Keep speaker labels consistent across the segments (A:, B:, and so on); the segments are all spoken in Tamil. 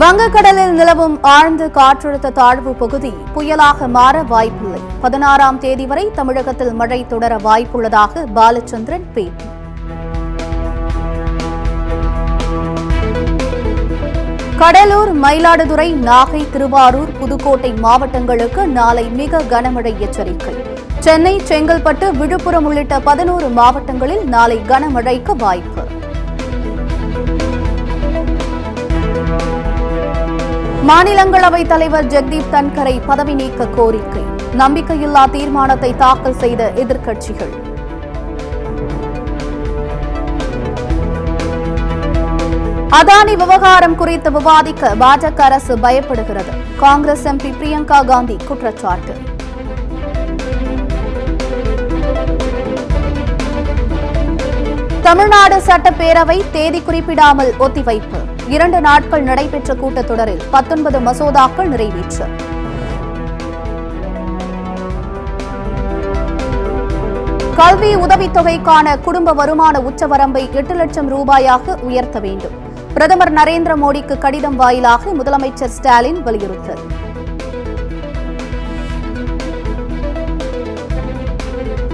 A: வங்கக்கடலில் நிலவும் ஆழ்ந்த காற்றழுத்த தாழ்வு பகுதி புயலாக மாற வாய்ப்பில்லை. 16ஆம் தேதி வரை தமிழகத்தில் மழை தொடர வாய்ப்புள்ளதாக பாலச்சந்திரன் பேட்டி. கடலூர், மயிலாடுதுறை, நாகை, திருவாரூர், புதுக்கோட்டை மாவட்டங்களுக்கு நாளை மிக கனமழை எச்சரிக்கை. சென்னை, செங்கல்பட்டு, விழுப்புரம் உள்ளிட்ட 11 மாவட்டங்களில் நாளை கனமழைக்கு வாய்ப்பு. மாநிலங்களவைத் தலைவர் ஜெக்தீப் தன்கரை பதவி நீக்க கோரிக்கை. நம்பிக்கையில்லா தீர்மானத்தை தாக்கல் செய்த எதிர்க்கட்சிகள். அதானி விவகாரம் குறித்து விவாதிக்க பாஜக அரசு பயப்படுகிறது. காங்கிரஸ் எம்பி பிரியங்கா காந்தி குற்றச்சாட்டு. தமிழ்நாடு சட்டப்பேரவை தேதி குறிப்பிடாமல் ஒத்திவைப்பு. 2 நாட்கள் நடைபெற்ற கூட்டத்தொடரில் 19 மசோதாக்கள் நிறைவேற்று. கல்வி உதவித்தொகைக்கான குடும்ப வருமான உச்சவரம்பை 8 லட்சம் ரூபாயாக உயர்த்த வேண்டும். பிரதமர் நரேந்திர மோடிக்கு கடிதம் வாயிலாக முதலமைச்சர் ஸ்டாலின் வலியுறுத்தல்.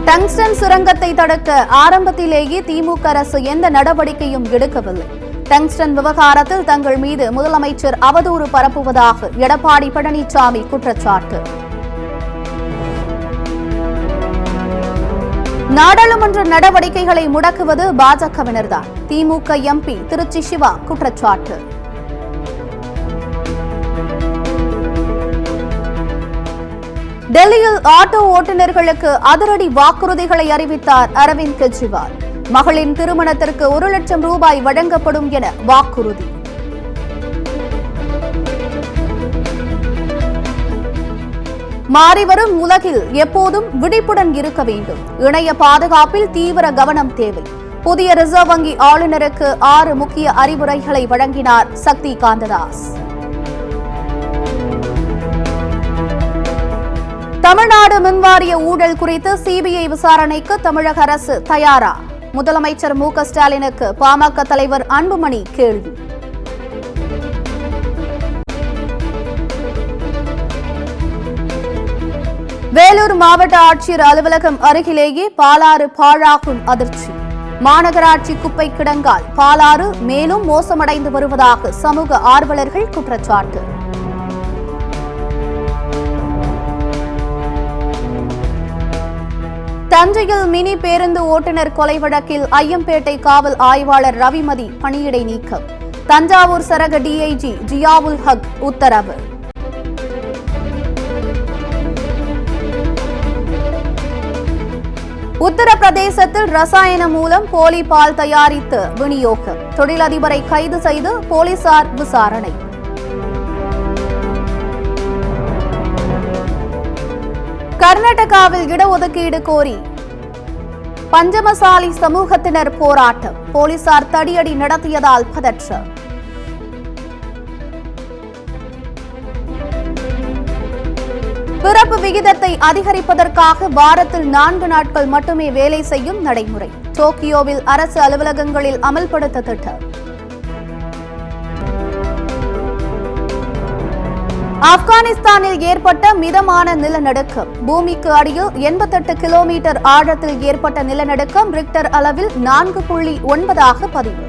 A: டங்ஸ்டன் சுரங்கத்தை தடுக்க ஆரம்பத்திலேயே திமுக அரசு எந்த நடவடிக்கையும் எடுக்கவில்லை. டங்ஸ்டன் விவகாரத்தில் தங்கள் மீது முதலமைச்சர் அவதூறு பரப்புவதாக எடப்பாடி பழனிசாமி குற்றச்சாட்டு. நாடாளுமன்ற நடவடிக்கைகளை முடக்குவது பாஜகவினர்தான். திமுக எம்பி திருச்சி சிவா குற்றச்சாட்டு. டெல்லியில் ஆட்டோ ஓட்டுநர்களுக்கு அதிரடி வாக்குறுதிகளை அறிவித்தார் அரவிந்த் கெஜ்ரிவால். மகளின் திருமணத்திற்கு 1 லட்சம் ரூபாய் வழங்கப்படும் என வாக்குறுதி. மாறிவரும் உலகில் எப்போதும் விழிப்புடன் இருக்க வேண்டும். இணைய பாதுகாப்பில் தீவிர கவனம் தேவை. புதிய ரிசர்வ் வங்கி ஆளுநருக்கு 6 முக்கிய அறிவுரைகளை வழங்கினார் சக்தி காந்ததாஸ். தமிழ்நாடு மின்வாரிய ஊழல் குறித்து சிபிஐ விசாரணைக்கு தமிழக அரசு தயாரா? முதலமைச்சர் மு.க. ஸ்டாலினுக்கு பாமக தலைவர் அன்புமணி கேள்வி. வேலூர் மாவட்ட ஆட்சியர் அலுவலகம் அருகிலேயே பாலாறு பாழாகும் அதிர்ச்சி. மாநகராட்சி குப்பை கிடங்கால் பாலாறு மேலும் மோசமடைந்து வருவதாக சமூக ஆர்வலர்கள் குற்றச்சாட்டு. தஞ்சையில் மினி பேருந்து ஓட்டுநர் கொலை வழக்கில் ஐயம்பேட்டை காவல் ஆய்வாளர் ரவிமதி பணியிடை நீக்கம். தஞ்சாவூர் சரக டிஐஜி ஜியாவுல் ஹக் உத்தரவு. உத்தரப்பிரதேசத்தில் ரசாயனம் மூலம் போலி பால் தயாரித்து விநியோகம். தொழிலதிபரை கைது செய்து போலீசார் விசாரணை. கர்நாடகாவில் இடஒதுக்கீடு கோரி பஞ்சமசாலி சமூகத்தினர் போராட்டம். போலீசார் தடியடி நடத்தியதால் பதற்றம். பிறப்பு விகிதத்தை அதிகரிப்பதற்காக வாரத்தில் 4 நாட்கள் மட்டுமே வேலை செய்யும் நடைமுறை. டோக்கியோவில் அரசு அலுவலகங்களில் அமல்படுத்த திட்டம். ஆப்கானிஸ்தானில் ஏற்பட்ட மிதமான நிலநடுக்கம். பூமிக்கு அடியில் 88 கிலோமீட்டர் ஆழத்தில் ஏற்பட்ட நிலநடுக்கம் ரிக்டர் அளவில் 4.9 பதிவு.